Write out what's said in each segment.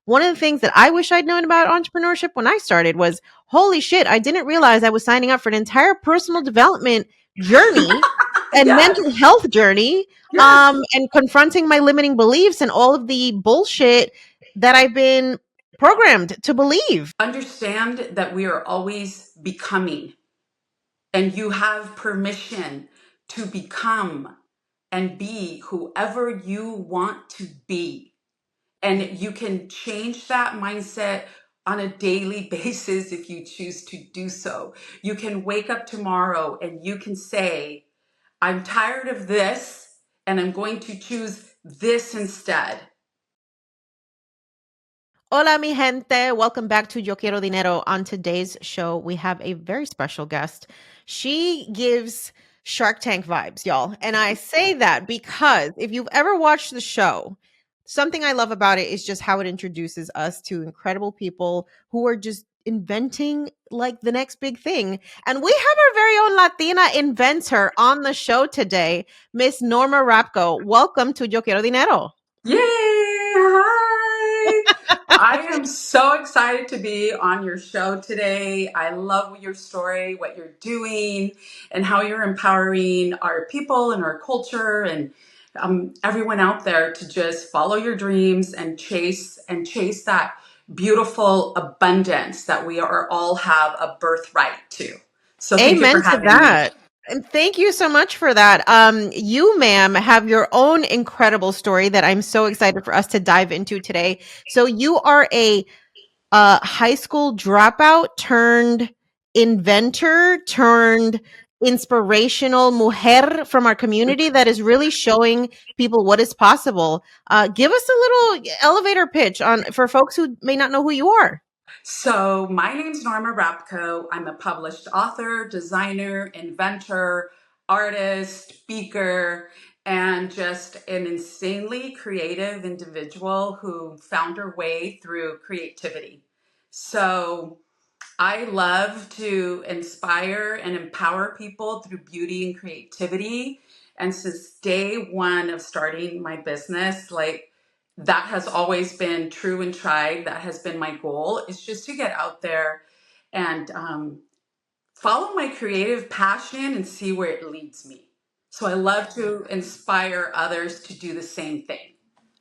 one of the things that I wish I'd known about entrepreneurship when I started was, holy shit, I didn't realize I was signing up for an entire personal development journey and Yes. mental health journey, Yes. and confronting my limiting beliefs and all of the bullshit that I've been programmed to believe. Understand that we are always becoming, and you have permission to become and be whoever you want to be. And you can change that mindset on a daily basis if you choose to do so. You can wake up tomorrow and you can say, I'm tired of this and I'm going to choose this instead. Hola, mi gente. Welcome back to Yo Quiero Dinero. On today's show, we have a very special guest. She gives Shark Tank vibes, y'all. And I say that because if you've ever watched the show, something I love about it is just how it introduces us to incredible people who are just inventing like the next big thing. And we have our very own Latina inventor on the show today, Miss Norma Rapko. Welcome to Yo Quiero Dinero. Yay! Hi! I am so excited to be on your show today. I love your story, what you're doing, and how you're empowering our people and our culture and everyone out there to just follow your dreams and chase that beautiful abundance that we are all have a birthright to. So thank you for Amen to having me. that. And thank you so much for that. You, ma'am, have your own incredible story that I'm so excited for us to dive into today. So you are a high school dropout turned inventor turned inspirational mujer from our community that is really showing people what is possible. Give us a little elevator pitch on for folks who may not know who you are. So, my name's Norma Rapko. I'm a published author, designer, inventor, artist, speaker, and just an insanely creative individual who found her way through creativity. So, I love to inspire and empower people through beauty and creativity. And since day one of starting my business, like that has always been true and tried. That has been my goal, is just to get out there and follow my creative passion and see where it leads me. So I love to inspire others to do the same thing.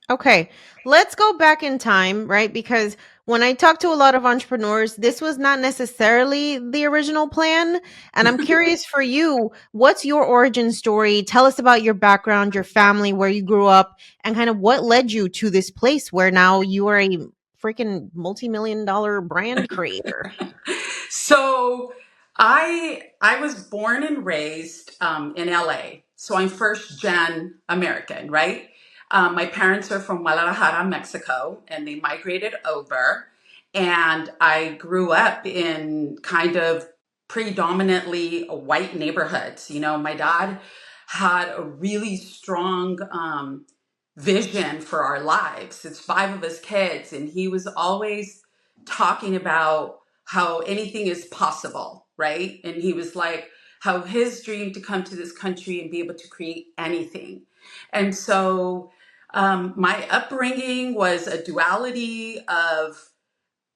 Okay, let's go back in time, right? Because when I talk to a lot of entrepreneurs, this was not necessarily the original plan. And I'm curious for you, what's your origin story? Tell us about your background, your family, where you grew up, and kind of what led you to this place where now you are a freaking multi-million-dollar brand creator. So I was born and raised in LA. So I'm first gen American, right? My parents are from Guadalajara, Mexico, and they migrated over. And I grew up in kind of predominantly white neighborhoods. You know, my dad had a really strong vision for our lives. It's five of us kids, and he was always talking about how anything is possible, right? And he was like, how his dream to come to this country and be able to create anything. And so my upbringing was a duality of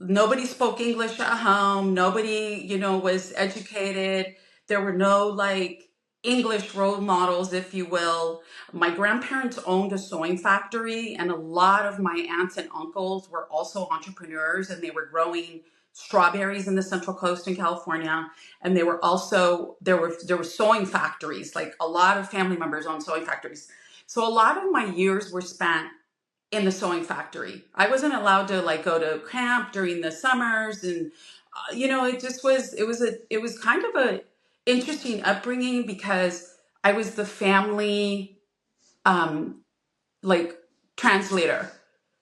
nobody spoke English at home. Nobody, was educated. There were no like English role models, if you will. My grandparents owned a sewing factory, and a lot of my aunts and uncles were also entrepreneurs, and they were growing strawberries in the Central Coast in California. And they were also there were sewing factories. Like a lot of family members owned sewing factories. So a lot of my years were spent in the sewing factory. I wasn't allowed to like go to camp during the summers, and it just was kind of a interesting upbringing because I was the family um, like translator.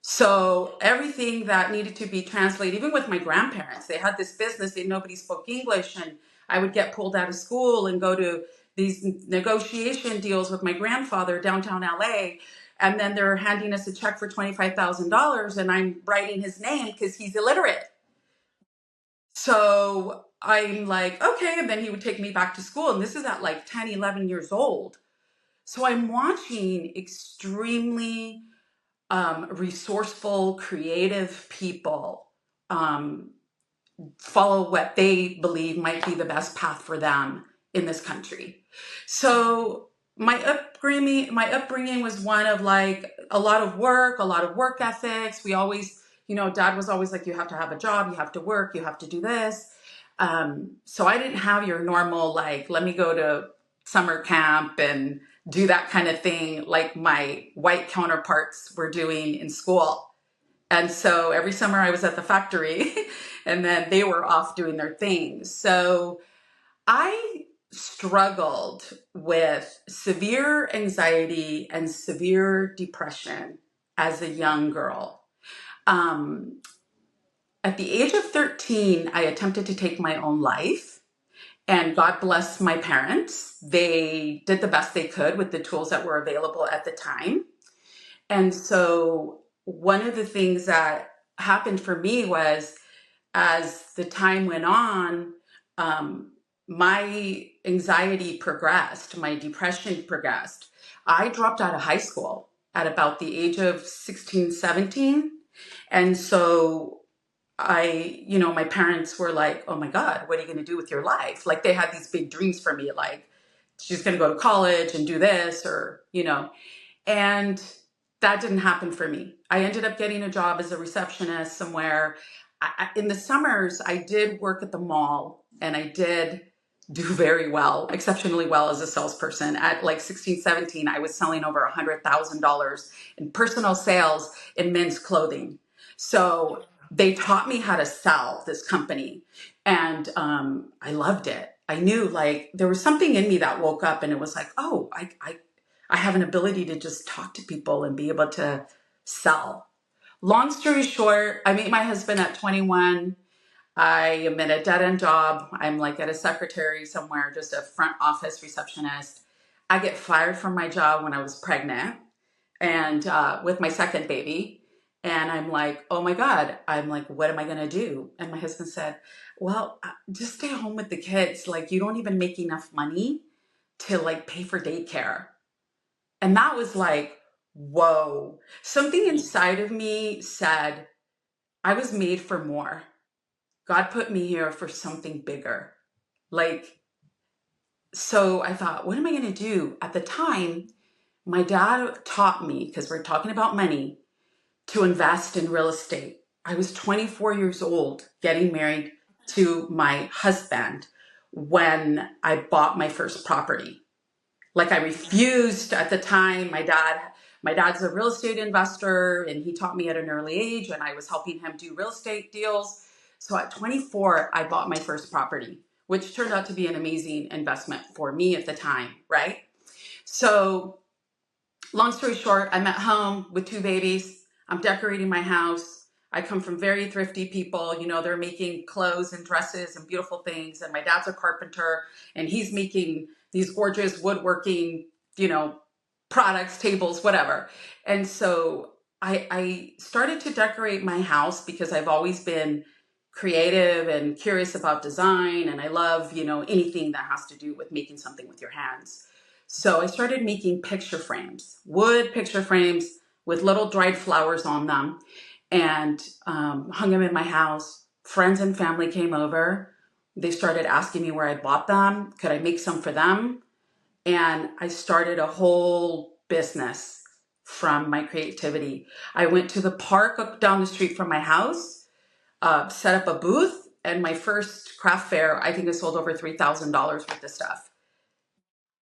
So everything that needed to be translated, even with my grandparents, they had this business and nobody spoke English, and I would get pulled out of school and go to these negotiation deals with my grandfather downtown LA. And then they're handing us a check for $25,000 and I'm writing his name because he's illiterate. So I'm like, okay. And then he would take me back to school. And this is at like 10, 11 years old. So I'm watching extremely resourceful, creative people um, follow what they believe might be the best path for them in this country. So my upbringing was one of like a lot of work ethics. We always, dad was always like, you have to have a job, you have to work, you have to do this. So I didn't have your normal, like, let me go to summer camp and do that kind of thing like my white counterparts were doing in school. And so every summer I was at the factory and then they were off doing their things. So I struggled with severe anxiety and severe depression as a young girl. Um, at the age of 13, I attempted to take my own life. And God bless my parents. They did the best they could with the tools that were available at the time. And so one of the things that happened for me was as the time went on, um, my anxiety progressed, my depression progressed. I dropped out of high school at about the age of 16, 17. And so my parents were like, oh my God, what are you going to do with your life? Like they had these big dreams for me, like she's going to go to college and do this and that didn't happen for me. I ended up getting a job as a receptionist somewhere. In the summers, I did work at the mall and I did do very well, exceptionally well as a salesperson. At like 16, 17, I was selling over $100,000 in personal sales in men's clothing. So they taught me how to sell this company and I loved it. I knew like there was something in me that woke up and it was like, oh, I have an ability to just talk to people and be able to sell. Long story short, I meet my husband at 21. I am in a dead end job. I'm like at a secretary somewhere, just a front office receptionist. I get fired from my job when I was pregnant and with my second baby. And I'm like, oh my God, I'm like, what am I going to do? And my husband said, well, just stay home with the kids. Like, you don't even make enough money to like pay for daycare. And that was like, whoa. Something inside of me said, I was made for more. God put me here for something bigger. Like, so I thought, what am I going to do? At the time, my dad taught me, because we're talking about money, to invest in real estate. I was 24 years old getting married to my husband when I bought my first property. Like I refused at the time. My dad's a real estate investor and he taught me at an early age and I was helping him do real estate deals. So at 24, I bought my first property, which turned out to be an amazing investment for me at the time, right? So long story short, I'm at home with two babies. I'm decorating my house. I come from very thrifty people. They're making clothes and dresses and beautiful things. And my dad's a carpenter and he's making these gorgeous woodworking, you know, products, tables, whatever. And so I started to decorate my house because I've always been creative and curious about design. And I love, anything that has to do with making something with your hands. So I started making picture frames, wood picture frames with little dried flowers on them and hung them in my house. Friends and family came over. They started asking me where I bought them. Could I make some for them? And I started a whole business from my creativity. I went to the park up down the street from my house, set up a booth, and my first craft fair, I think I sold over $3,000 worth of stuff.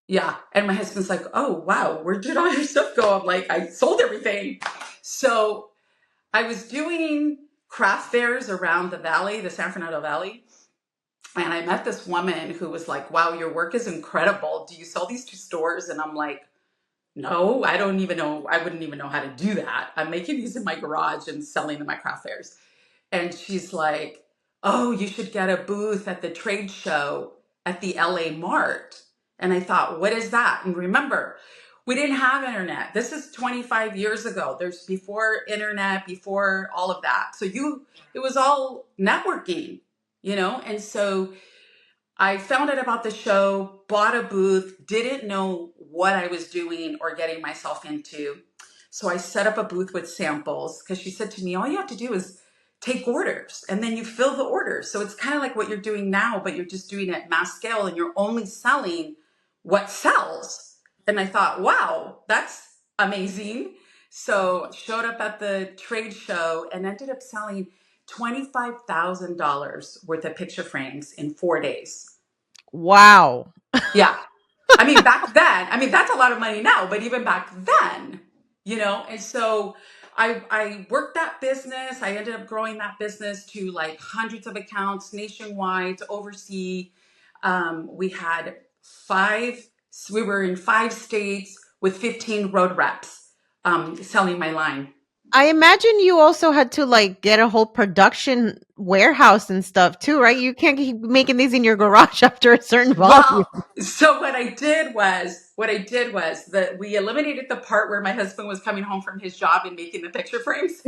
Yeah. And my husband's like, oh, wow, where did all your stuff go? I'm like, I sold everything. So I was doing craft fairs around the valley, the San Fernando Valley. And I met this woman who was like, wow, your work is incredible. Do you sell these to stores? And I'm like, no, I don't even know. I wouldn't even know how to do that. I'm making these in my garage and selling them at craft fairs. And she's like, oh, you should get a booth at the trade show at the LA Mart. And I thought, what is that? And remember, we didn't have internet. This is 25 years ago. There's before internet, before all of that. So it was all networking. And so I found out about the show, bought a booth, didn't know what I was doing or getting myself into. So I set up a booth with samples because she said to me, all you have to do is take orders and then you fill the orders. So it's kind of like what you're doing now, but you're just doing it at mass scale and you're only selling what sells. And I thought, wow, that's amazing. So showed up at the trade show and ended up selling $25,000 worth of picture frames in 4 days. Wow. Yeah. I mean, back then, I mean, that's a lot of money now, but even back then, and so I worked that business. I ended up growing that business to like hundreds of accounts nationwide, overseas. We had five, we were in 5 states with 15 road reps selling my line. I imagine you also had to like get a whole production warehouse and stuff too, right? You can't keep making these in your garage after a certain volume. Well, so what I did was that we eliminated the part where my husband was coming home from his job and making the picture frames.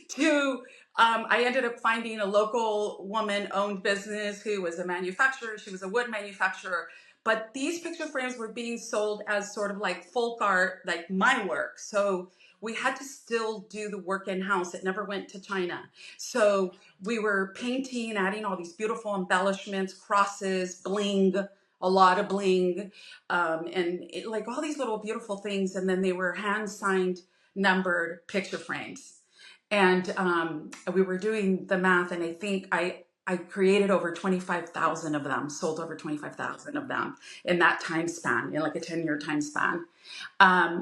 to I ended up finding a local woman owned business who was a manufacturer. She was a wood manufacturer. But these picture frames were being sold as sort of like folk art, like my work. So we had to still do the work in house. It never went to China. So we were painting, adding all these beautiful embellishments, crosses, bling, a lot of bling, like all these little beautiful things. And then they were hand signed, numbered picture frames. And we were doing the math, and I think I created over 25,000 of them, sold over 25,000 of them in that time span, in like a 10-year time span.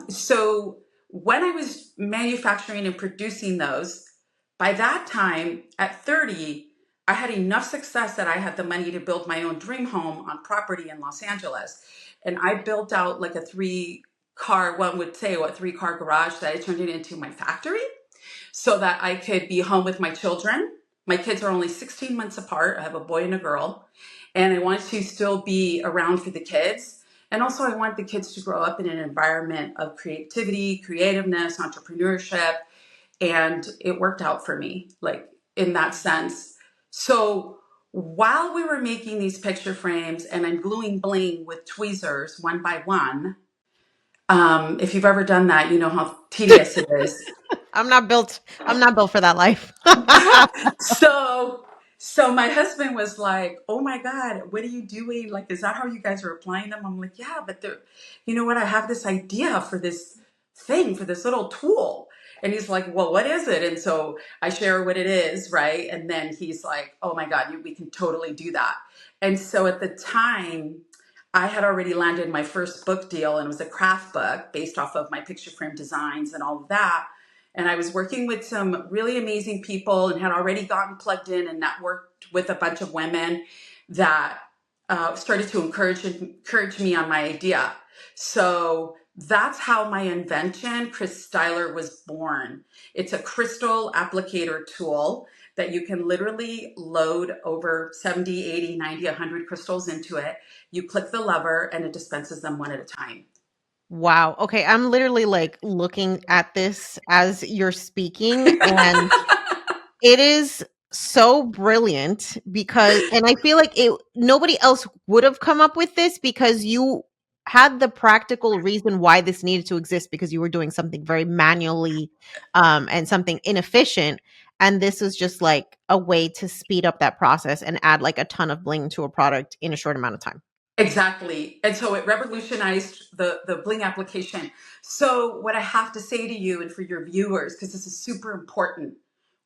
So when I was manufacturing and producing those, by that time at 30, I had enough success that I had the money to build my own dream home on property in Los Angeles. And I built out like a one would say, what, 3-car garage that I turned it into my factory so that I could be home with my children. My kids are only 16 months apart. I have a boy and a girl. And I want to still be around for the kids. And also, I want the kids to grow up in an environment of creativity, creativeness, entrepreneurship. And it worked out for me, like in that sense. So while we were making these picture frames and I'm gluing bling with tweezers one by one, if you've ever done that, you know how tedious it is. I'm not built for that life. so so my husband was like, oh my God, what are you doing, like, is that how you guys are applying them? I'm like, yeah, but they're, you know what, I have this idea for this thing, for this little tool. And he's like, well, what is it? And so I share what it is, right? And then he's like, oh my God, we can totally do that. And so at the time I had already landed my first book deal, and it was a craft book based off of my picture frame designs and all of that. And I was working with some really amazing people and had already gotten plugged in and networked with a bunch of women that started to encourage me on my idea. So that's how my invention, Chris Styler, was born. It's a crystal applicator tool that you can literally load over 70, 80, 90, 100 crystals into it. You click the lever and it dispenses them one at a time. Wow. Okay, I'm literally like looking at this as you're speaking, and it is so brilliant because, and I feel like it nobody else would have come up with this because you had the practical reason why this needed to exist because you were doing something very manually, and something inefficient, and this was just like a way to speed up that process and add like a ton of bling to a product in a short amount of time. Exactly. And so it revolutionized the bling application. So what I have to say to you and for your viewers, because this is super important,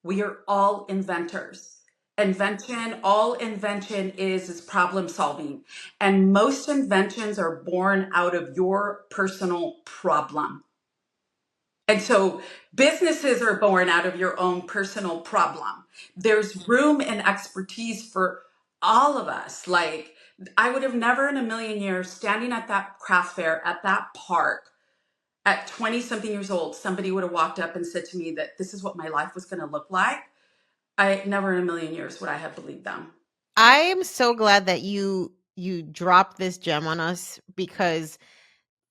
we are all inventors. All invention is problem solving. And most inventions are born out of your personal problem. And so businesses are born out of your own personal problem. There's room and expertise for all of us. Like, I would have never in a million years standing at that craft fair at that park at 20 something years old, somebody would have walked up and said to me that this is what my life was going to look like. I never in a million years would I have believed them. I am so glad that you dropped this gem on us because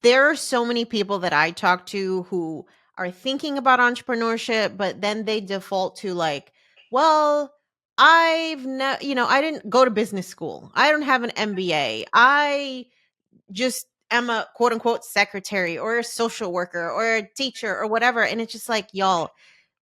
there are so many people that I talk to who are thinking about entrepreneurship, but then they default to like, well, I didn't go to business school. I don't have an MBA. I just am a quote unquote secretary or a social worker or a teacher or whatever. And it's just like, y'all,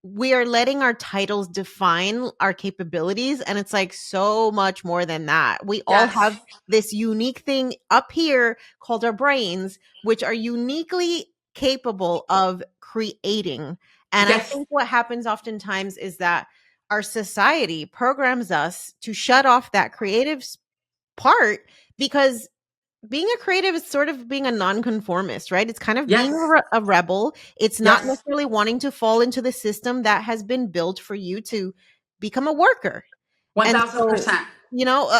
we are letting our titles define our capabilities. And it's like so much more than that. We all have Yes. this unique thing up here called our brains, which are uniquely capable of creating. And I Yes. think what happens oftentimes is that our society programs us to shut off that creative part because being a creative is sort of being a nonconformist, right? It's kind of being Yes. a rebel. It's not Yes. necessarily wanting to fall into the system that has been built for you to become a worker. And so, 1000%.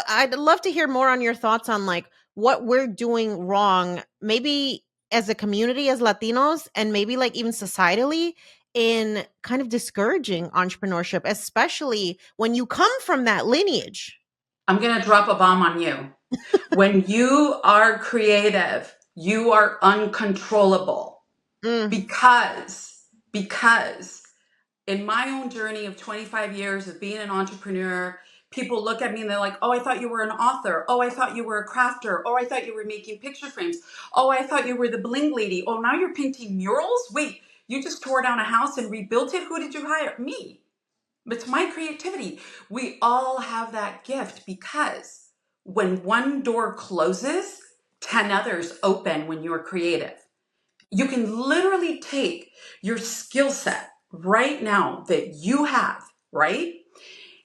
I'd love to hear more on your thoughts on like what we're doing wrong, maybe as a community, as Latinos, and maybe like even societally in kind of discouraging entrepreneurship, especially when you come from that lineage. I'm going to drop a bomb on you. When you are creative, you are uncontrollable Mm, because in my own journey of 25 years of being an entrepreneur, people look at me and they're like, "Oh, I thought you were an author. Oh, I thought you were a crafter. Oh, I thought you were making picture frames. Oh, I thought you were the bling lady. Oh, now you're painting murals? Wait, you just tore down a house and rebuilt it? Who did you hire? Me. It's my creativity." We all have that gift because when one door closes, 10 others open when you're creative. You can literally take your skill set right now that you have, right?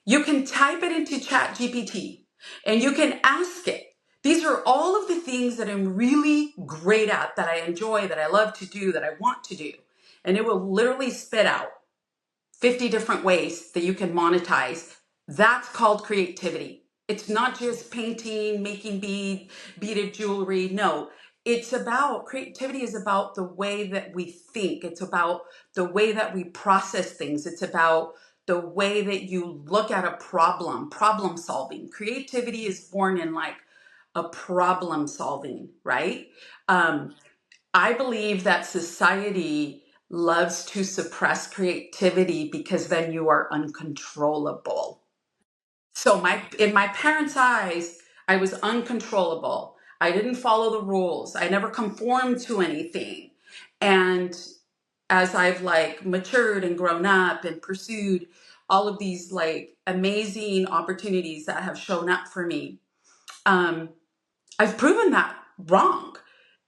You can type it into Chat GPT and you can ask it. These are all of the things that I'm really great at, that I enjoy, that I love to do, that I want to do. And it will literally spit out 50 different ways that you can monetize. That's called creativity. It's not just painting, making beaded jewelry. No, it's about creativity is about the way that we think. It's about the way that we process things. It's about the way that you look at a problem solving. Creativity is born in like a problem solving, right? Um, I believe that society loves to suppress creativity because then you are uncontrollable. So my in my parents' eyes, I was uncontrollable. I didn't follow the rules. I never conformed to anything. And as I've like matured and grown up and pursued all of these like amazing opportunities that have shown up for me, um, I've proven that wrong.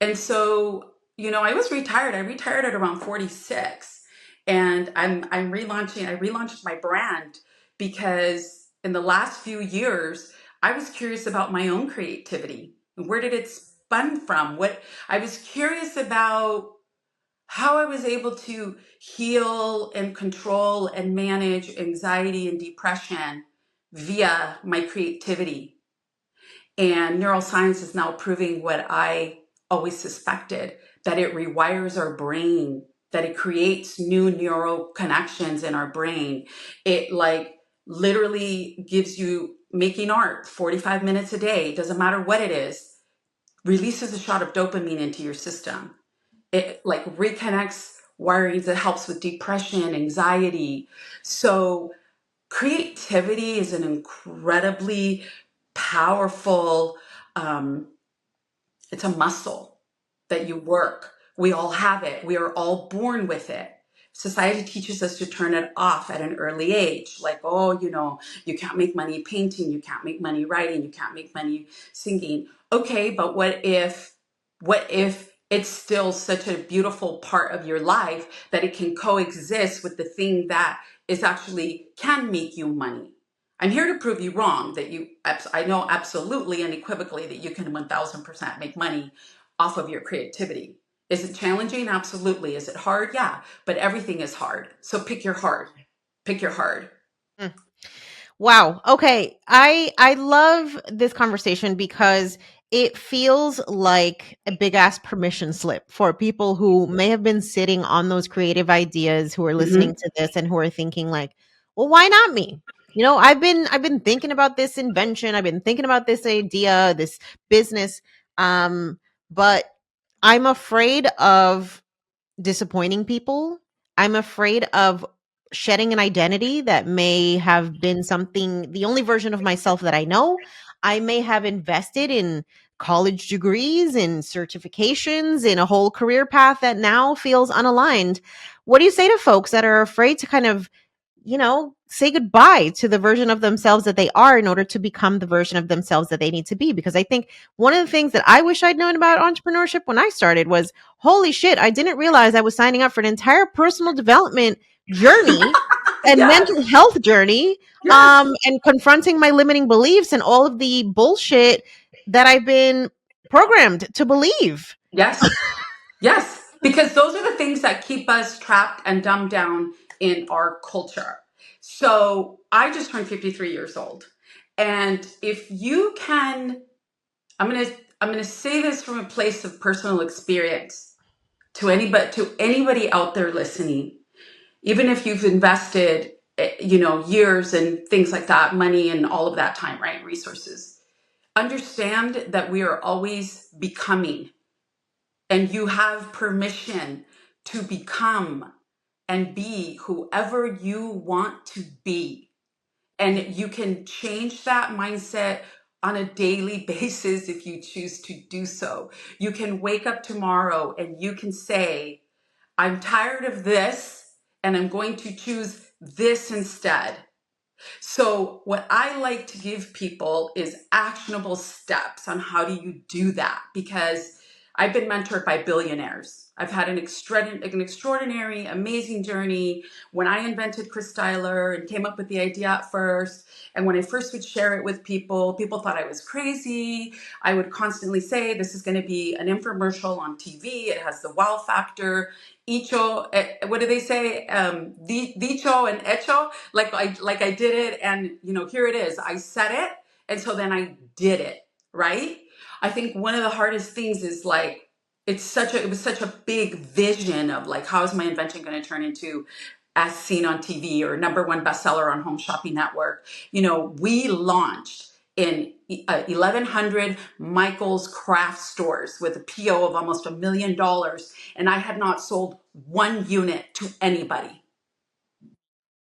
And so, I was retired. I retired at around 46. And I'm relaunching, I relaunched my brand because in the last few years, I was curious about my own creativity. Where did it spun from? What I was curious about how I was able to heal and control and manage anxiety and depression via my creativity. And neuroscience is now proving what I always suspected, that it rewires our brain, that it creates new neural connections in our brain. It like literally gives you making art 45 minutes a day, doesn't matter what it is, releases a shot of dopamine into your system. It like reconnects wirings that helps with depression, anxiety. So creativity is an incredibly powerful, um, it's a muscle that you work. We all have it. We are all born with it. Society teaches us to turn it off at an early age. Like, oh, you can't make money painting, you can't make money writing, you can't make money singing. Okay, but what if it's still such a beautiful part of your life that it can coexist with the thing that is actually can make you money? I'm here to prove you wrong, that I know absolutely and equivocally that you can 1000% make money off of your creativity. Is it challenging? Absolutely. Is it hard? Yeah, but everything is hard. So pick your hard. Pick your hard. mm. Wow. Okay. I love this conversation because it feels like a big ass permission slip for people who may have been sitting on those creative ideas, who are listening Hmm. to this and who are thinking like, "Well, why not me?" I've been thinking about this invention, I've been thinking about this idea, this business, but I'm afraid of disappointing people. I'm afraid of shedding an identity that may have been something, the only version of myself that I know. I may have invested in college degrees and certifications and a whole career path that now feels unaligned. What do you say to folks that are afraid to kind of, say goodbye to the version of themselves that they are in order to become the version of themselves that they need to be? Because I think one of the things that I wish I'd known about entrepreneurship when I started was, holy shit, I didn't realize I was signing up for an entire personal development journey and mental Yes. health journey, Yes. and confronting my limiting beliefs and all of the bullshit that I've been programmed to believe. Yes. Yes. Because those are the things that keep us trapped and dumbed down in our culture. So I just turned 53 years old. And if you can, I'm gonna say this from a place of personal experience to anybody out there listening, even if you've invested, years and things like that, money and all of that time, right? Resources. Understand that we are always becoming, and you have permission to become and be whoever you want to be. And you can change that mindset on a daily basis if you choose to do so. You can wake up tomorrow and you can say, I'm tired of this and I'm going to choose this instead. So, what I like to give people is actionable steps on how do you do that, because I've been mentored by billionaires. I've had an extraordinary, amazing journey. When I invented Chris Styler and came up with the idea at first, and when I first would share it with people, people thought I was crazy. I would constantly say, this is going to be an infomercial on TV. It has the wow factor. Icho, what do they say? Dicho and hecho. Like I did it, and here it is. I said it, and so then I did it, right? I think one of the hardest things is like it was such a big vision of like, how is my invention going to turn into as seen on TV or number one bestseller on Home Shopping Network? We launched in 1,100 Michael's craft stores with a PO of almost $1 million, and I had not sold one unit to anybody.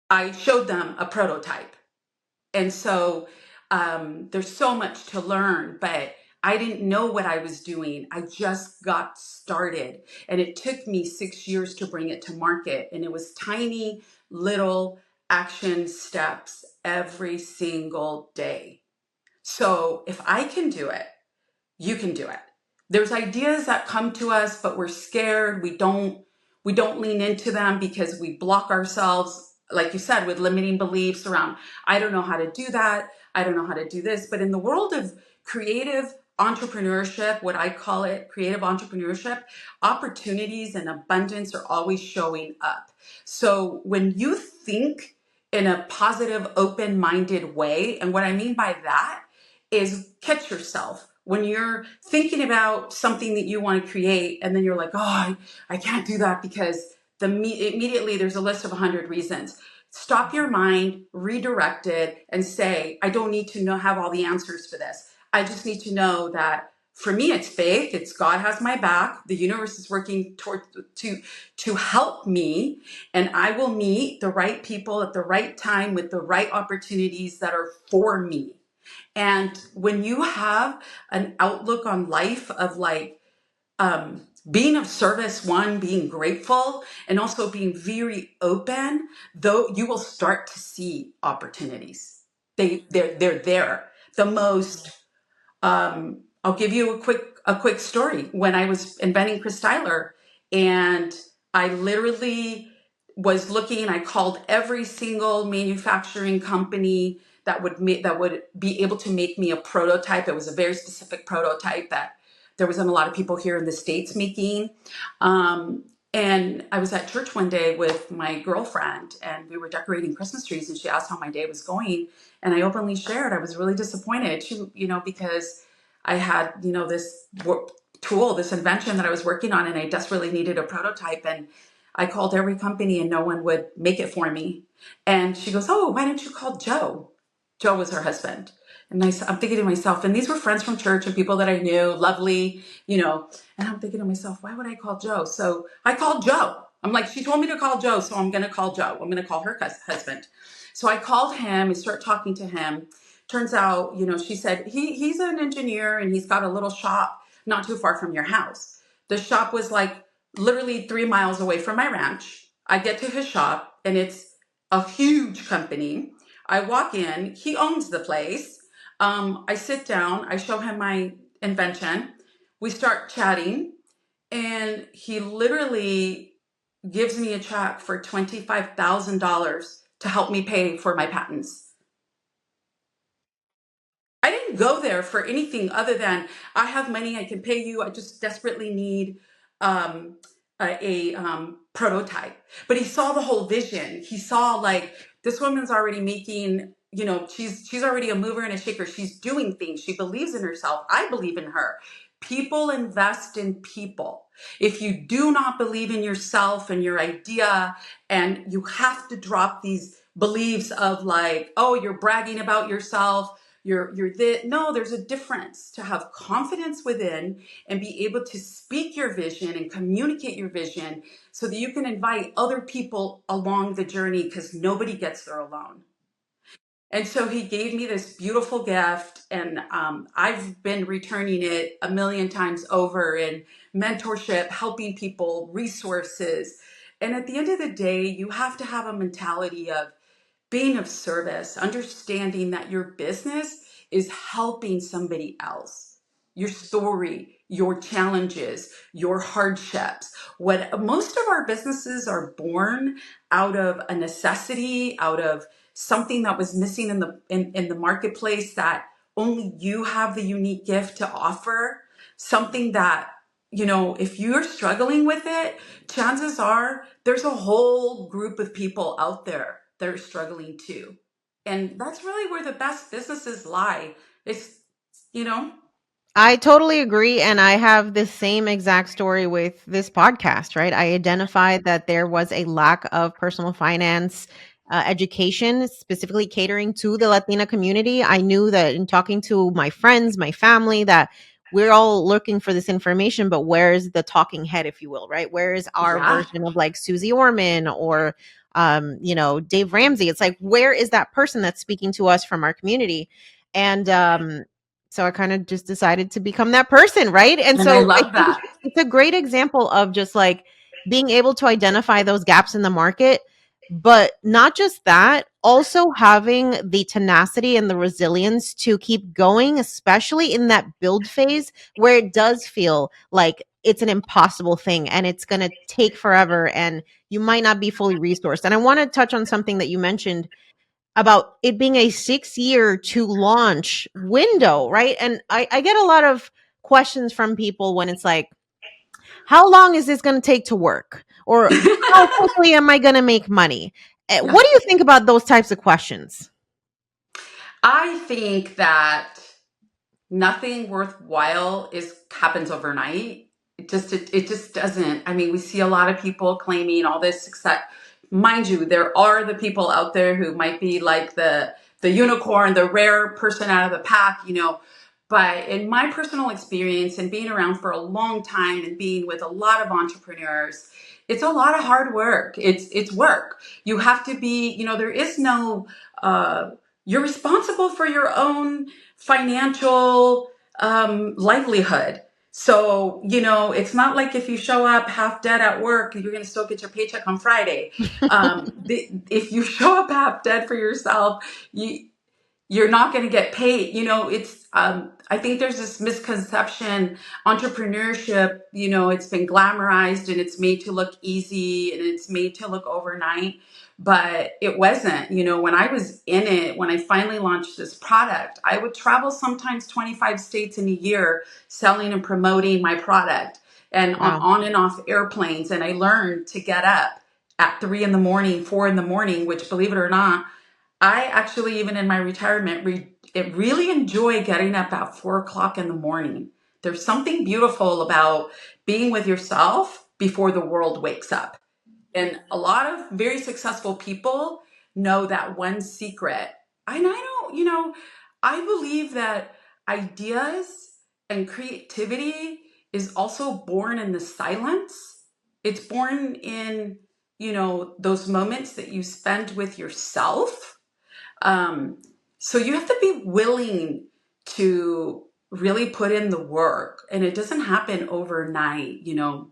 I showed them a prototype. And so there's so much to learn, but I didn't know what I was doing. I just got started, and it took me 6 years to bring it to market. And it was tiny little action steps every single day. So if I can do it, you can do it. There's ideas that come to us, but we're scared. We don't lean into them because we block ourselves, like you said, with limiting beliefs around, I don't know how to do that. I don't know how to do this. But in the world of creative entrepreneurship, what I call it, creative entrepreneurship, opportunities and abundance are always showing up. So when you think in a positive, open-minded way, and what I mean by that is catch yourself when you're thinking about something that you want to create, and then you're like, oh, I can't do that because immediately there's a list of 100 reasons. Stop your mind, redirect it, and say, I don't need to have all the answers for this. I just need to know that for me, it's faith. It's God has my back. The universe is working to help me, and I will meet the right people at the right time with the right opportunities that are for me. And when you have an outlook on life of like being of service, one, being grateful, and also being very open, though you will start to see opportunities. They're there. The most I'll give you a quick story. When I was inventing Chris Tyler, and I literally was looking, I called every single manufacturing company that would be able to make me a prototype. It was a very specific prototype that there wasn't a lot of people here in the States making. And I was at church one day with my girlfriend, and we were decorating Christmas trees, and she asked how my day was going. And I openly shared I was really disappointed, because I had, this tool, this invention that I was working on, and I desperately needed a prototype. And I called every company and no one would make it for me. And she goes, oh, why don't you call Joe? Joe was her husband. And I'm thinking to myself, and these were friends from church and people that I knew, lovely, and I'm thinking to myself, why would I call Joe? So I called Joe. I'm like, she told me to call Joe, so I'm going to call Joe. I'm going to call her husband. So I called him and start talking to him. Turns out, she said he's an engineer and he's got a little shop not too far from your house. The shop was like literally 3 miles away from my ranch. I get to his shop and it's a huge company. I walk in, he owns the place. I sit down, I show him my invention. We start chatting, and he literally gives me a check for $25,000 to help me pay for my patents. I didn't go there for anything other than I have money, I can pay you. I just desperately need um, a prototype. But he saw the whole vision. He saw like this woman's already making. She's already a mover and a shaker. She's doing things. She believes in herself. I believe in her. People invest in people. If you do not believe in yourself and your idea, and you have to drop these beliefs of like, oh, you're bragging about yourself, you're this. No, there's a difference to have confidence within and be able to speak your vision and communicate your vision so that you can invite other people along the journey, because nobody gets there alone. And so he gave me this beautiful gift, and I've been returning it a million times over in mentorship, helping people, resources. And at the end of the day, you have to have a mentality of being of service, understanding that your business is helping somebody else. Your story, your challenges, your hardships. What most of our businesses are born out of a necessity, out of something that was missing in the marketplace, that only you have the unique gift to offer. Something that, if you're struggling with it, chances are there's a whole group of people out there that are struggling too. And that's really where the best businesses lie. It's, you know, I totally agree. And I have the same exact story with this podcast, right? I identified that there was a lack of personal finance education, specifically catering to the Latina community. I knew that in talking to my friends, my family, that we're all looking for this information, but where's the talking head, if you will, right? Where is our yeah. version of like Susie Orman or, Dave Ramsey? It's like, where is that person that's speaking to us from our community? And so I kind of just decided to become that person, right? And And I so I love think that. it's a great example of just like being able to identify those gaps in the market, but not just that, also having the tenacity and the resilience to keep going, especially in that build phase where it does feel like it's an impossible thing and it's going to take forever and you might not be fully resourced. And I want to touch on something that you mentioned about it being a 6 year to launch window, right? And I get a lot of questions from people when it's like, how long is this going to take to work? Or how quickly am I going to make money? Yeah. What do you think about those types of questions? I think that nothing worthwhile is happens overnight. It just doesn't. I mean, we see a lot of people claiming all this success. Mind you, there are the people out there who might be like the unicorn, the rare person out of the pack, But in my personal experience and being around for a long time and being with a lot of entrepreneurs, it's a lot of hard work. It's work. You have to be, there is no you're responsible for your own financial livelihood. So, it's not like if you show up half dead at work, you're going to still get your paycheck on Friday. If you show up half dead for yourself, you're not going to get paid. It's, I think there's this misconception, entrepreneurship, it's been glamorized and it's made to look easy and it's made to look overnight, but it wasn't. When I was in it, when I finally launched this product, I would travel sometimes 25 states in a year selling and promoting my product, and Wow. on and off airplanes. And I learned to get up at 3 in the morning, 4 in the morning, which, believe it or not, I actually, even in my retirement, really enjoy getting up at 4 o'clock in the morning. There's something beautiful about being with yourself before the world wakes up. And a lot of very successful people know that one secret. And I don't, I believe that ideas and creativity is also born in the silence. It's born in, those moments that you spend with yourself. um, So you have to be willing to really put in the work, and it doesn't happen overnight, you know.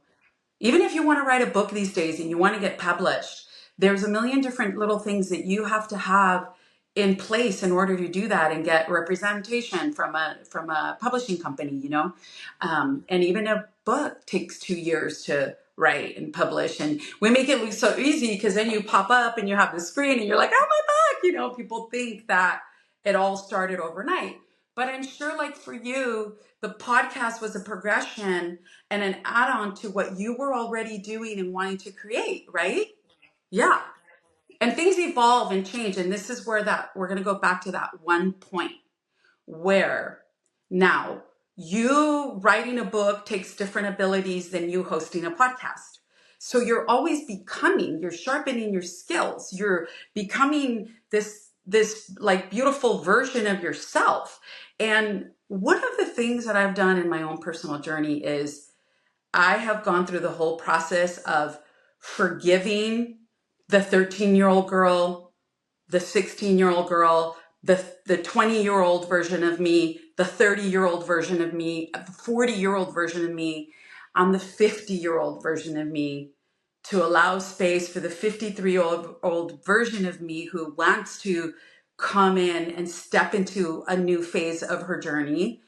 Even if you want to write a book these days and you want to get published, there's a million different little things that you have to have in place in order to do that and get representation from a publishing company, you know. And even a book takes 2 years to write and publish, and we make it look so easy because then you pop up and you have the screen and you're like, oh my book, you know. People think that it all started overnight, but I'm sure, like for you, the podcast was a progression and an add-on to what you were already doing and wanting to create, right? Yeah. And things evolve and change. And this is where that we're going to go back to that one point where now you writing a book takes different abilities than you hosting a podcast. So you're always becoming, you're sharpening your skills. You're becoming this like beautiful version of yourself. And one of the things that I've done in my own personal journey is I have gone through the whole process of forgiving the 13-year-old girl, the 16-year-old girl, the 20-year-old version of me, the 30-year-old version of me, the 40-year-old version of me, I'm the 50-year-old version of me, to allow space for the 53-year-old version of me who wants to come in and step into a new phase of her journey.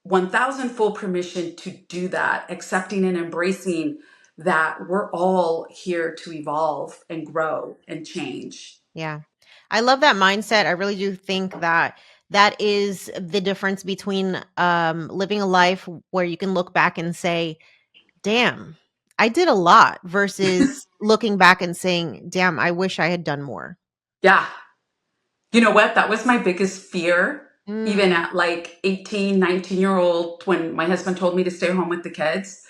1000 full permission to do that, accepting and embracing that we're all here to evolve and grow and change. Yeah. I love that mindset. I really do think that that is the difference between living a life where you can look back and say, damn, I did a lot versus looking back and saying, damn, I wish I had done more. Yeah. You know what? That was my biggest fear, even Mm, at like 18, 19-year old, when my husband told me to stay home with the kids.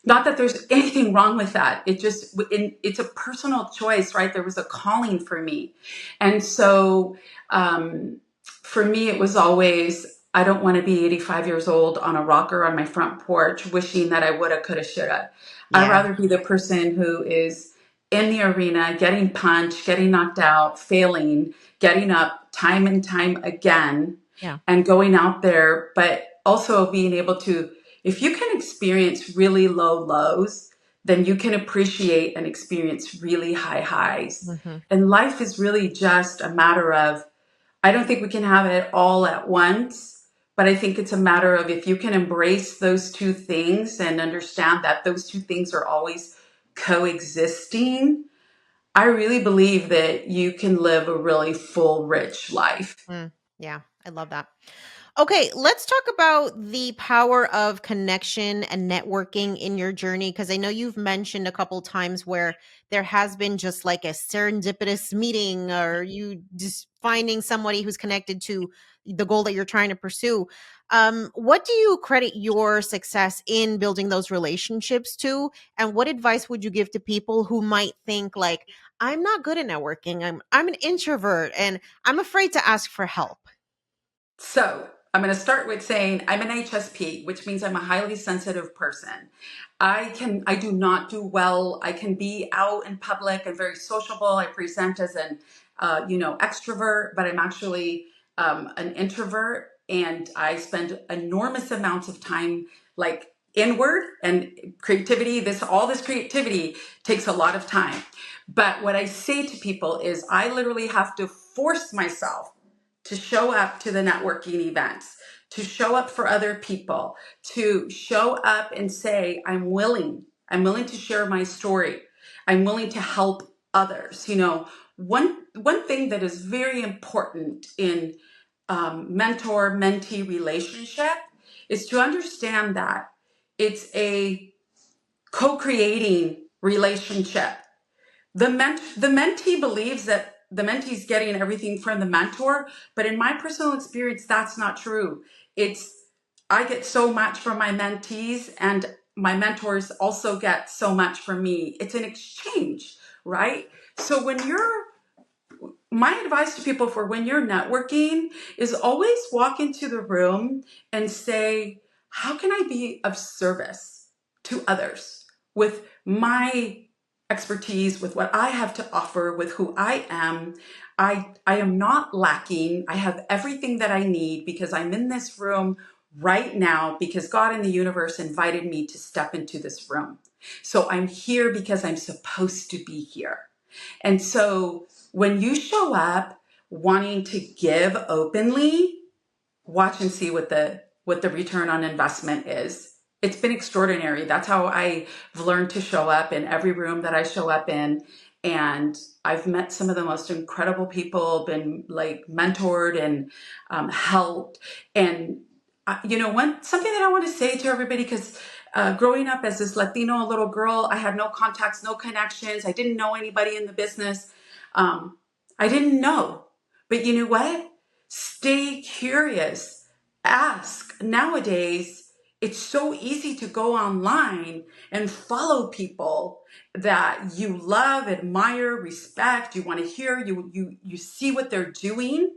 Not that there's anything wrong with that. It's a personal choice, right? There was a calling for me. And so for me, it was always, I don't want to be 85 years old on a rocker on my front porch, wishing that I woulda, coulda, shoulda. I'd yeah. rather be the person who is in the arena, getting punched, getting knocked out, failing, getting up time and time again, Yeah. and going out there, but also being able to, if you can experience really low lows, then you can appreciate and experience really high highs. Hmm. And life is really just a matter of, I don't think we can have it all at once, but I think it's a matter of if you can embrace those two things and understand that those two things are always coexisting. I really believe that you can live a really full, rich life. Mm, yeah. I love that. Okay, let's talk about the power of connection and networking in your journey because I know you've mentioned a couple times where there has been just like a serendipitous meeting or you just finding somebody who's connected to the goal that you're trying to pursue. What do you credit your success in building those relationships to? And what advice would you give to people who might think like, I'm not good at networking. I'm an introvert and I'm afraid to ask for help. So I'm going to start with saying I'm an HSP, which means I'm a highly sensitive person. I do not do well. I can be out in public and very sociable. I present as an, extrovert, but I'm actually an introvert, and I spend enormous amounts of time like inward and creativity. All this creativity takes a lot of time. But what I say to people is I literally have to force myself to show up to the networking events, to show up for other people, to show up and say, I'm willing. I'm willing to share my story. I'm willing to help others. You know, one thing that is very important in mentor mentee relationship is to understand that it's a co-creating relationship. The mentee believes that the mentee's getting everything from the mentor, but in my personal experience, that's not true. It's I get so much from my mentees, and my mentors also get so much from me. It's an exchange, right? So my advice to people for when you're networking is always walk into the room and say, how can I be of service to others with my expertise, with what I have to offer, with who I am. I am not lacking. I have everything that I need because I'm in this room right now because God and the universe invited me to step into this room. So I'm here because I'm supposed to be here. And so when you show up wanting to give openly, watch and see what the return on investment is. It's been extraordinary. That's how I've learned to show up in every room that I show up in. And I've met some of the most incredible people, been like mentored and helped. And you know, something that I want to say to everybody, because growing up as this Latino little girl, I had no contacts, no connections. I didn't know anybody in the business. Um, I didn't know. But you know what? Stay curious. Ask. Nowadays, it's so easy to go online and follow people that you love, admire, respect, you want to hear, you see what they're doing.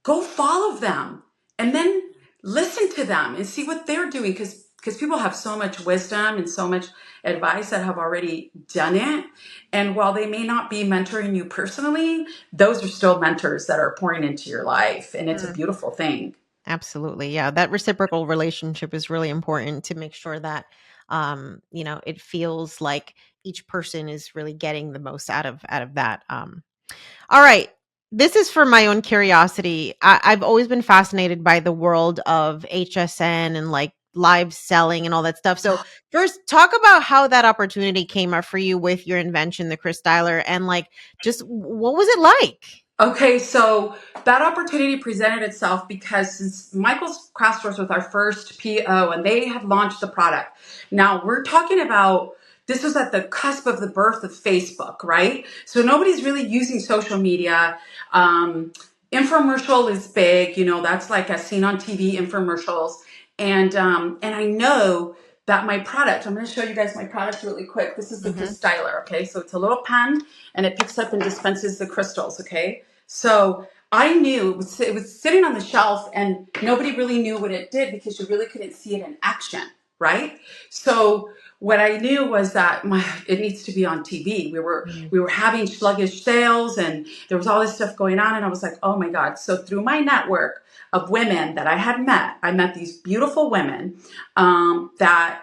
Go follow them and then listen to them and see what they're doing, because people have so much wisdom and so much advice that have already done it. And while they may not be mentoring you personally, those are still mentors that are pouring into your life, and it's a Mm, beautiful thing. absolutely. Yeah. That reciprocal relationship is really important to make sure that, it feels like each person is really getting the most out of that. All right. This is for my own curiosity. I've always been fascinated by the world of HSN and like live selling and all that stuff. So, first, talk about how that opportunity came up for you with your invention, the Chris Styler, and like just what was it like? Okay, so that opportunity presented itself because since Michael's Craft Stores was our first PO and they had launched the product. Now we're talking about, this was at the cusp of the birth of Facebook, right? So nobody's really using social media. Um, Infomercial is big, you know, that's like as seen on TV infomercials. And I know that my product, I'm going to show you guys my product really quick. This is the Hmm. Chris Styler, okay? So it's a little pen and it picks up and dispenses the crystals, okay? So I knew it was sitting on the shelf and nobody really knew what it did because you really couldn't see it in action, right? So what I knew was that it needs to be on TV. Mm. We were having sluggish sales and there was all this stuff going on, and I was like, oh my God. So through my network of women that I had met, I met these beautiful women that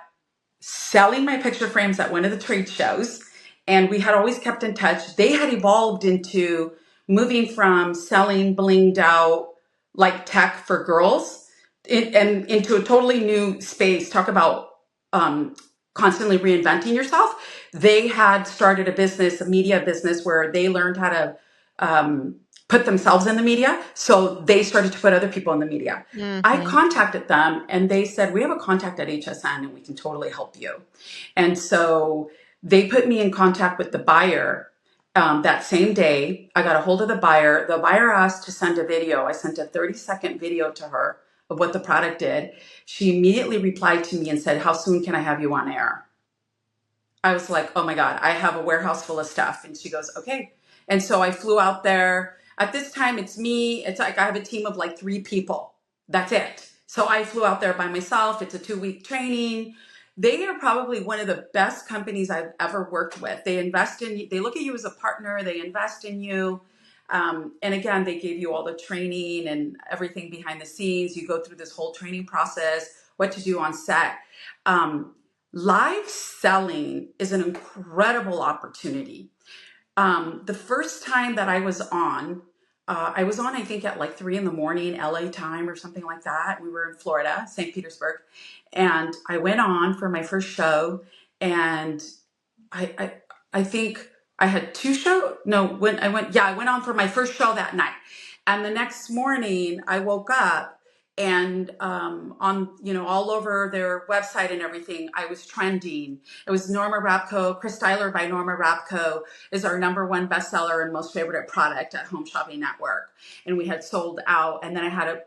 selling my picture frames at one of the trade shows, and we had always kept in touch. They had evolved into moving from selling blinged out like tech for girls and into a totally new space. Talk about um, constantly reinventing yourself. They had started a business, a media business, where they learned how to um, put themselves in the media. So they started to put other people in the media. I Hmm. contacted them and they said, we have a contact at HSN and we can totally help you. And so they put me in contact with the buyer that same day. I got a hold of the buyer. The buyer asked to send a video. I sent a 30-second video to her of what the product did. She immediately replied to me and said, how soon can I have you on air? I was like, oh my God, I have a warehouse full of stuff. And she goes, okay. And so I flew out there. At this time, it's me. It's like I have a team of like 3 people. That's it. So I flew out there by myself. It's a 2-week training. They are probably one of the best companies I've ever worked with. They invest in you. They look at you as a partner. They invest in you. And again, they gave you all the training and everything behind the scenes. You go through this whole training process, what to do on set. Um, Live selling is an incredible opportunity. The first time that I was on, I think at like 3 in the morning, LA time or something like that. We were in Florida, St. Petersburg. And I went on for my first show. And I, I, I think I had 2 shows. No, I went on for my first show that night. And the next morning I woke up and on, you know, all over their website and everything, I was trending. It was Norma Rapko, Chris Styler by Norma Rapko is our #1 bestseller and most favorite product at Home Shopping Network. And we had sold out. And then I had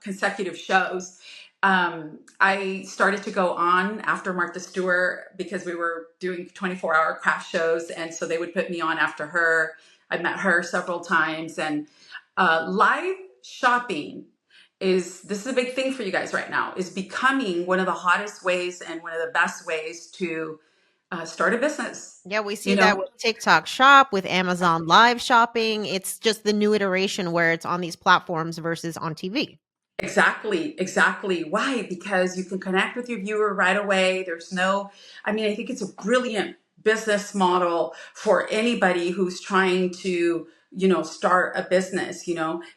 consecutive shows. I started to go on after Martha Stewart because we were doing 24-hour craft shows. And so they would put me on after her. I met her several times. And live shopping this is a big thing for you guys right now, is becoming one of the hottest ways and one of the best ways to start a business. Yeah, we see You that know, with TikTok Shop, with Amazon Live Shopping. It's just the new iteration where it's on these platforms versus on TV. exactly, exactly. Why? Because you can connect with your viewer right away. There's no, I mean, I think it's a brilliant business model for anybody who's trying to, start a business,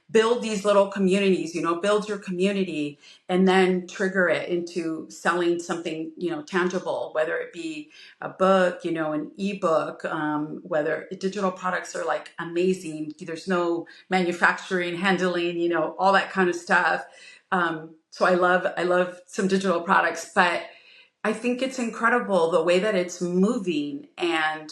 build these little communities, build your community and then trigger it into selling something, tangible, whether it be a book, an ebook, whether digital products are like amazing. There's no manufacturing, handling, all that kind of stuff. So I love some digital products, but I think it's incredible the way that it's moving, and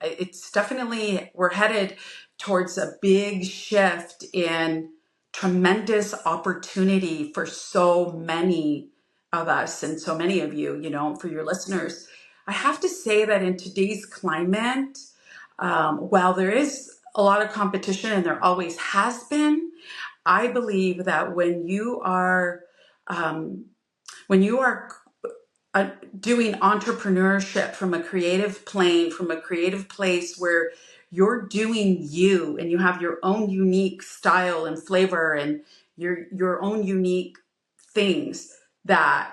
it's definitely we're headed towards a big shift in tremendous opportunity for so many of us and so many of you, for your listeners. I have to say that in today's climate, while there is a lot of competition and there always has been, I believe that um, when you are doing entrepreneurship from a creative plane, from a creative place where you're doing you and you have your own unique style and flavor and your own unique things that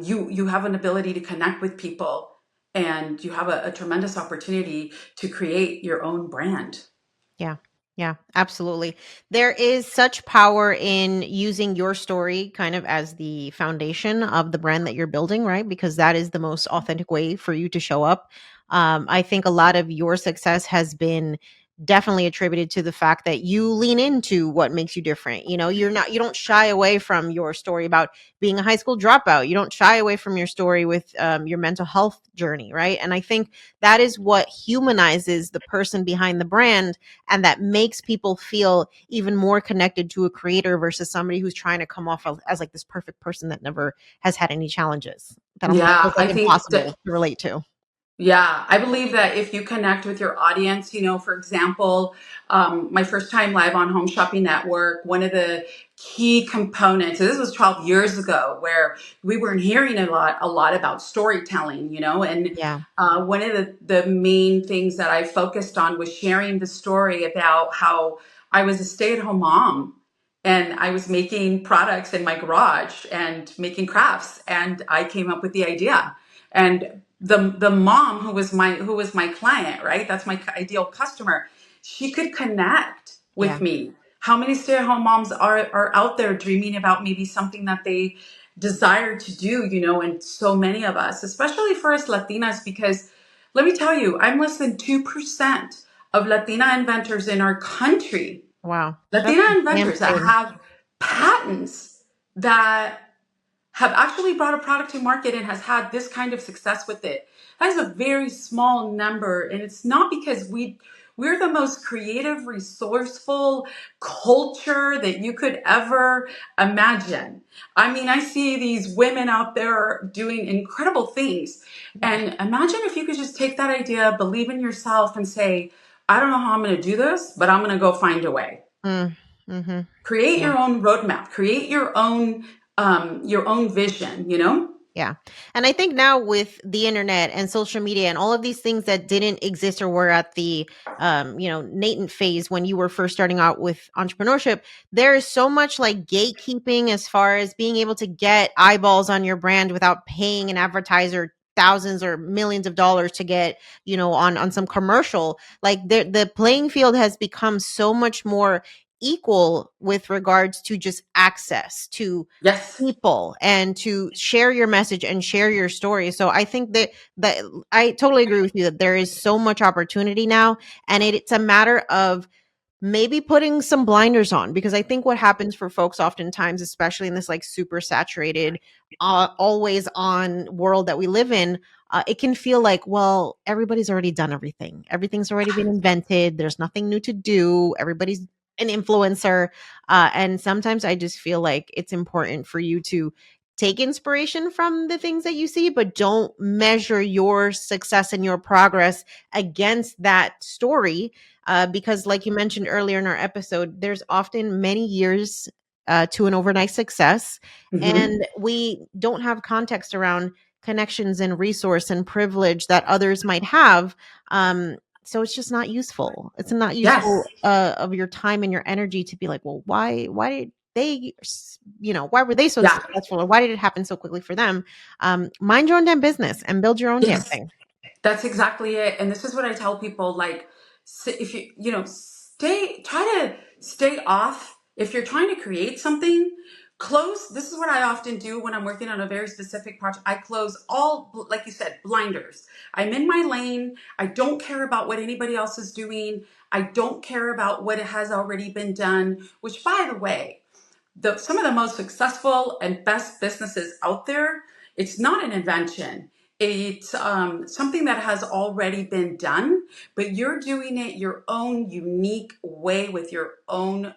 you have an ability to connect with people and you have a tremendous opportunity to create your own brand. Yeah. Yeah, absolutely. There is such power in using your story kind of as the foundation of the brand that you're building, right? Because that is the most authentic way for you to show up. I think a lot of your success has been definitely attributed to the fact that you lean into what makes you different. You don't shy away from your story about being a high school dropout. You don't shy away from your story with your mental health journey, right? And I think that is what humanizes the person behind the brand, and that makes people feel even more connected to a creator versus somebody who's trying to come off as like this perfect person that never has had any challenges, that almost Yeah, feels I like think impossible to relate to. Yeah, I believe that if you connect with your audience, for example, my first time live on Home Shopping Network, one of the key components, and this was 12 years ago, where we weren't hearing a lot about storytelling, and Yeah. one of the main things that I focused on was sharing the story about how I was a stay-at-home mom and I was making products in my garage and making crafts, and I came up with the idea. And the mom who was my client, right? That's my ideal customer. She could connect Yeah. with me. How many stay-at-home moms are out there dreaming about maybe something that they desire to do, and so many of us, especially for us Latinas, because let me tell you, I'm less than 2% of Latina inventors in our country. Wow. That's Latina inventors that insane. have patents that have actually brought a product to market and has had this kind of success with it. That is a very small number, and it's not because we're the most creative, resourceful culture that you could ever imagine. I mean, I see these women out there doing incredible things, and imagine if you could just take that idea, believe in yourself, and say, I don't know how I'm going to do this, but I'm going to go find a way. Mm, mm-hmm. Create Yeah. your own roadmap, create your own vision, Yeah. And I think now with the internet and social media and all of these things that didn't exist or were at the latent phase when you were first starting out with entrepreneurship, there is so much like gatekeeping as far as being able to get eyeballs on your brand without paying an advertiser thousands or millions of dollars to get, on some commercial. Like the playing field has become so much more equal with regards to just access to Yes. people and to share your message and share your story. So I think that I totally agree with you that there is so much opportunity now, and it's a matter of maybe putting some blinders on, because I think what happens for folks oftentimes, especially in this like super saturated, always on world that we live in, it can feel like, well, everybody's already done everything. Everything's already been invented. There's nothing new to do. Everybody's an influencer. And sometimes I just feel like it's important for you to take inspiration from the things that you see, but don't measure your success and your progress against that story, because like you mentioned earlier in our episode, there's often many years to an overnight success, Hmm. and we don't have context around connections and resource and privilege that others might have. So it's just not useful. It's not Yes. useful of your time and your energy to be like, well, why did they, why were they so Yeah. successful, or why did it happen so quickly for them? Mind your own damn business and build your own damn Yes. thing. That's exactly it. And this is what I tell people, like, if try to stay off. If you're trying to create something, close. This is what I often do when I'm working on a very specific project. I close all, like you said, blinders. I'm in my lane. I don't care about what anybody else is doing. I don't care about what has already been done, which, by the way, some of the most successful and best businesses out there, it's not an invention. It's something that has already been done, but you're doing it your own unique way with your own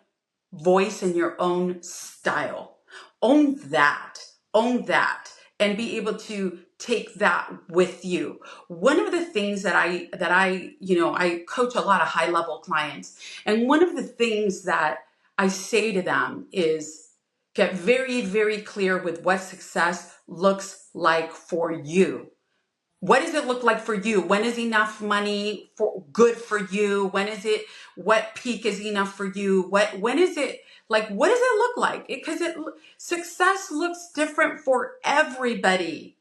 voice and your own style. Own that. Own that. And be able to take that with you. One of the things I coach a lot of high level clients. And one of the things that I say to them is get very, very clear with what success looks like for you. What does it look like for you? When is enough money for good for you? When is it, what peak is enough for you? When is it, like, what does it look like? Because success looks different for everybody.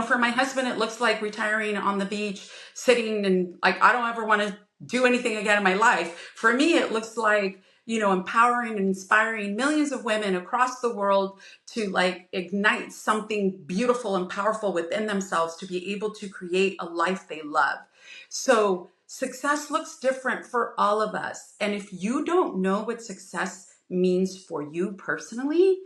For my husband, it looks like retiring on the beach, sitting and like, I don't ever want to do anything again in my life. For me, it looks like, empowering and inspiring millions of women across the world to like ignite something beautiful and powerful within themselves to be able to create a life they love. So success looks different for all of us. And if you don't know what success means for you personally,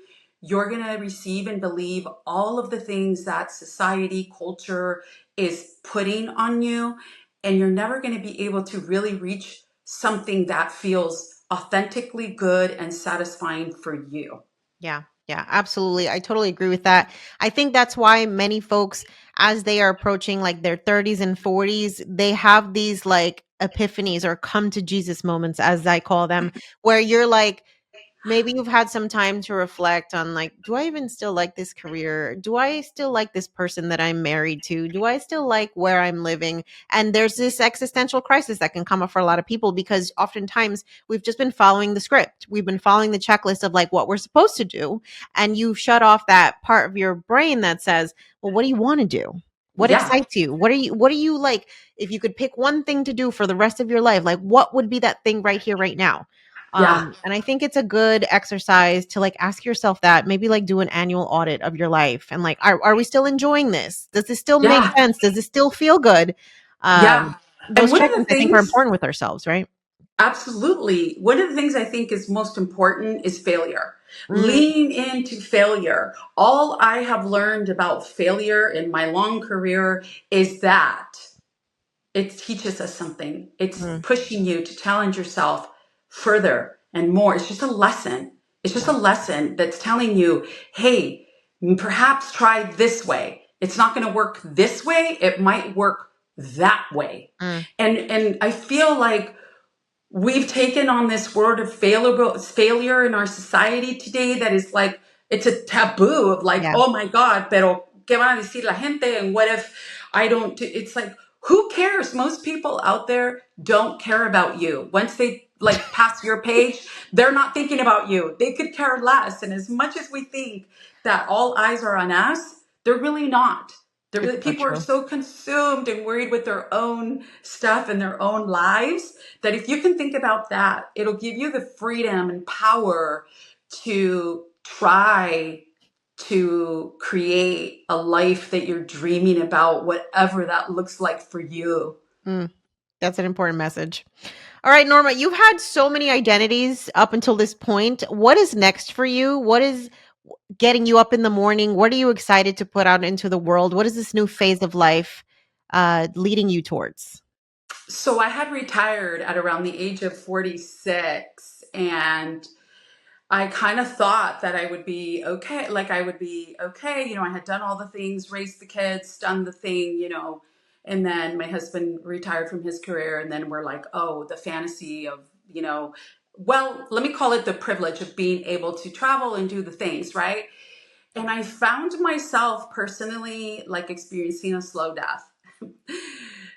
you're going to receive and believe all of the things that society, culture is putting on you. And you're never going to be able to really reach something that feels authentically good and satisfying for you. Yeah. Yeah, absolutely. I totally agree with that. I think that's why many folks, as they are approaching like their 30s and 40s, they have these like epiphanies or come to Jesus moments, as I call them, where you're like, maybe you've had some time to reflect on like, do I even still like this career? Do I still like this person that I'm married to? Do I still like where I'm living? And there's this existential crisis that can come up for a lot of people because oftentimes we've just been following the script. We've been following the checklist of like what we're supposed to do. And you shut off that part of your brain that says, well, what do you want to do? What Yeah, excites you? What are you like? If you could pick one thing to do for the rest of your life, like what would be that thing right here, right now? yeah, And I think it's a good exercise to like ask yourself that, maybe like do an annual audit of your life and like, are we still enjoying this? Does this still make yeah, sense? Does this still feel good? yeah. And Those one of check-ins the I think are things, important with ourselves, right? absolutely, one of the things I think is most important is failure. Mm, Lean into failure. All I have learned about failure in my long career is that it teaches us something. It's mm, pushing you to challenge yourself further and more. It's just a lesson. It's just yeah, a lesson that's telling you, hey, perhaps try this way. It's not going to work this way. It might work that way. mm, And I feel like we've taken on this word of failure in our society today that is like, it's a taboo of like, yeah, oh my God, pero ¿qué van a decir la gente? And what if I don't do, it's like, who cares? Most people out there don't care about you. Once they like pass your page, they're not thinking about you. They could care less. And as much as we think that all eyes are on us, they're really not. They're it's really, so people are true. so consumed and worried with their own stuff and their own lives that if you can think about that, it'll give you the freedom and power to try to create a life that you're dreaming about, whatever that looks like for you. Mm, that's an important message. All right, Norma, you've had so many identities up until this point. What is next for you? What is getting you up in the morning? What are you excited to put out into the world? What is this new phase of life leading you towards? So I had retired at around the age of 46, and I kind of thought that I would be okay. Like I would be okay. I had done all the things, raised the kids, done the thing, and then my husband retired from his career. And then we're like, oh, the fantasy of, well, let me call it the privilege of being able to travel and do the things, right? And I found myself personally like experiencing a slow death.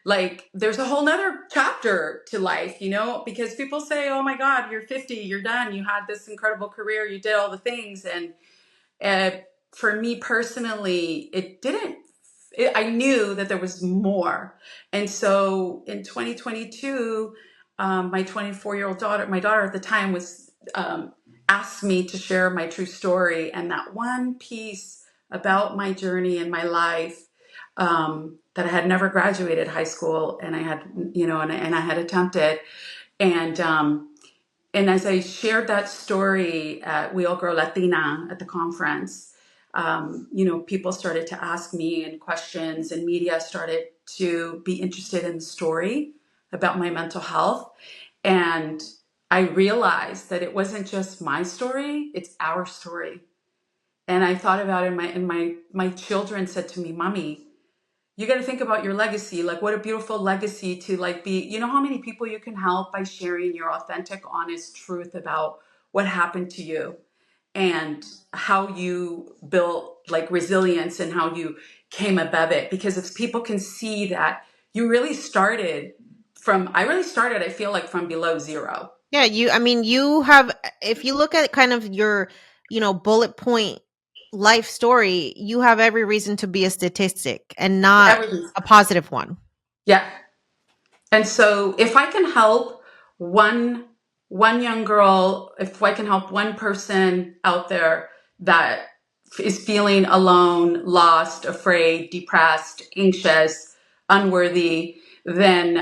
Like there's a whole nother chapter to life, you know, because people say, oh my God, you're 50, you're done, you had this incredible career, you did all the things. And uh, for me personally, it didn't. I knew that there was more, and so in 2022, my 24-year-old daughter, my daughter at the time, was asked me to share my true story, and that one piece about my journey and my life, that I had never graduated high school, and I had, you know, and I had attempted, and and as I shared that story at We All Grow Latina at the conference, you know, people started to ask me and questions, and media started to be interested in the story about my mental health. And I realized that it wasn't just my story; it's our story. And I thought about it, my children said to me, "Mommy, you got to think about your legacy. Like, what a beautiful legacy to like be, you know, how many people you can help by sharing your authentic, honest truth about what happened to you and how you built like resilience and how you came above it. Because if people can see that you really started I really started, I feel like from below zero. Yeah, I mean, you have, if you look at kind of your, bullet point life story, you have every reason to be a statistic and not Everything. a positive one. Yeah. And so if I can help one one young girl, if I can help one person out there that is feeling alone, lost, afraid, depressed, anxious, unworthy, then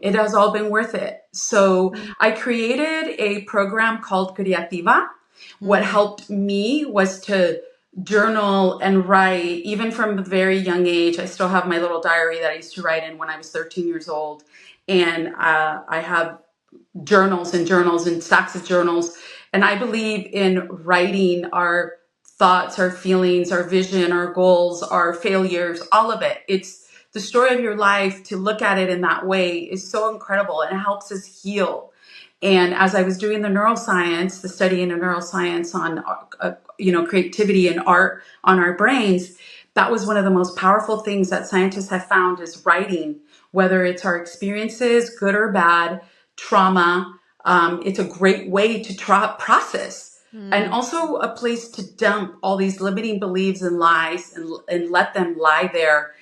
it has all been worth it. So I created a program called Creativa. What Mm-hmm. helped me was to journal and write, even from a very young age. I still have my little diary that I used to write in when I was 13 years old. And I have journals and journals and stacks of journals. And I believe in writing our thoughts, our feelings, our vision, our goals, our failures, all of it. It's the story of your life. To look at it in that way is so incredible, and it helps us heal. And as I was doing the neuroscience, the study in neuroscience on, creativity and art on our brains, that was one of the most powerful things that scientists have found is writing, whether it's our experiences, good or bad, trauma. It's a great way to process, and Mm. also a place to dump all these limiting beliefs and lies, and let them lie there.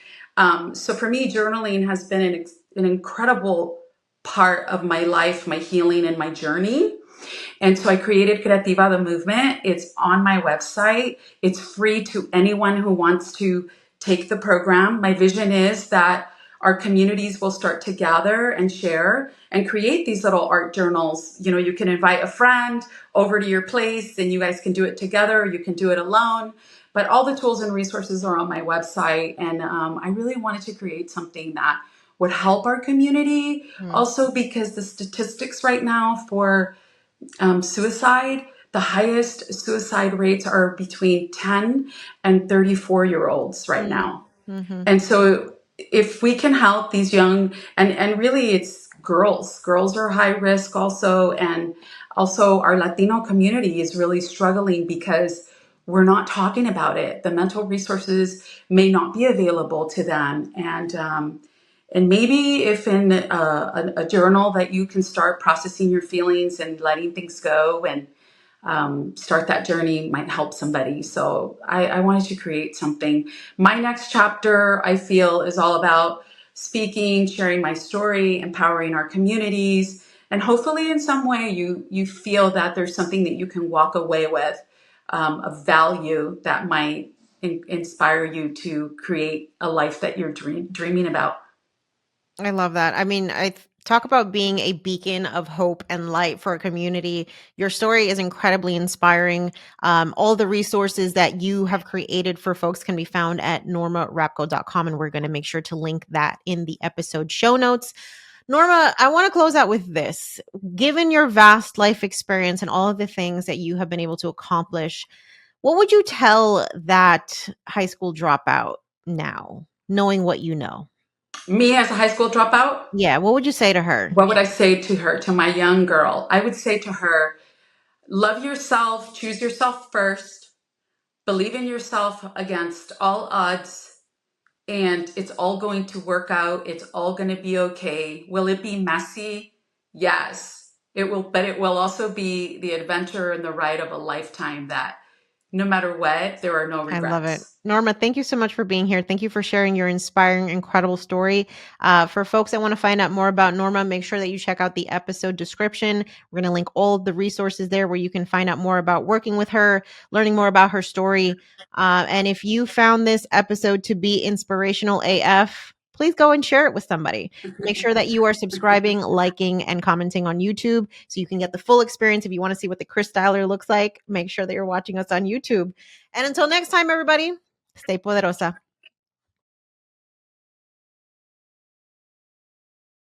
So for me, journaling has been an incredible part of my life, my healing, and my journey. And so I created Creativa, the movement. It's on my website. It's free to anyone who wants to take the program. My vision is that our communities will start to gather and share and create these little art journals. You know, you can invite a friend over to your place and you guys can do it together. You can do it alone. But all the tools and resources are on my website. And I really wanted to create something that would help our community. Mm. Also, because the statistics right now for suicide, the highest suicide rates are between 10 and 34-year-olds right Mm. now. Mm-hmm. And so if we can help these young, and really it's girls are high risk also. And also our Latino community is really struggling because we're not talking about it. The mental resources may not be available to them. And maybe if in a journal that you can start processing your feelings and letting things go, and start that journey, might help somebody. So I wanted to create something. My next chapter, I feel, is all about speaking, sharing my story, empowering our communities, and hopefully in some way you feel that there's something that you can walk away with, of value that might inspire you to create a life that you're dreaming about. I love that. I mean, talk about being a beacon of hope and light for a community. Your story is incredibly inspiring. All the resources that you have created for folks can be found at normarapko.com, and we're going to make sure to link that in the episode show notes. Norma, I want to close out with this. Given your vast life experience and all of the things that you have been able to accomplish, what would you tell that high school dropout now, knowing what you know? Me as a high school dropout, Yeah, what would you say to her? what would I say to her, to my young girl? I would say to her, love yourself, choose yourself first, Believe in yourself against all odds, and it's all going to work out. It's all going to be okay. Will it be messy? Yes, it will, but it will also be the adventure and the ride of a lifetime that no matter what, there are no I love it. regrets. Norma, thank you so much for being here. Thank you for sharing your inspiring, incredible story. For folks that want to find out more about Norma, make sure that you check out the episode description. We're going to link all of the resources there where you can find out more about working with her, learning more about her story. And if you found this episode to be inspirational AF, please go and share it with somebody. Make sure that you are subscribing, liking, and commenting on YouTube so you can get the full experience. If you want to see what the Chris Styler looks like, make sure that you're watching us on YouTube. And until next time, everybody, stay poderosa.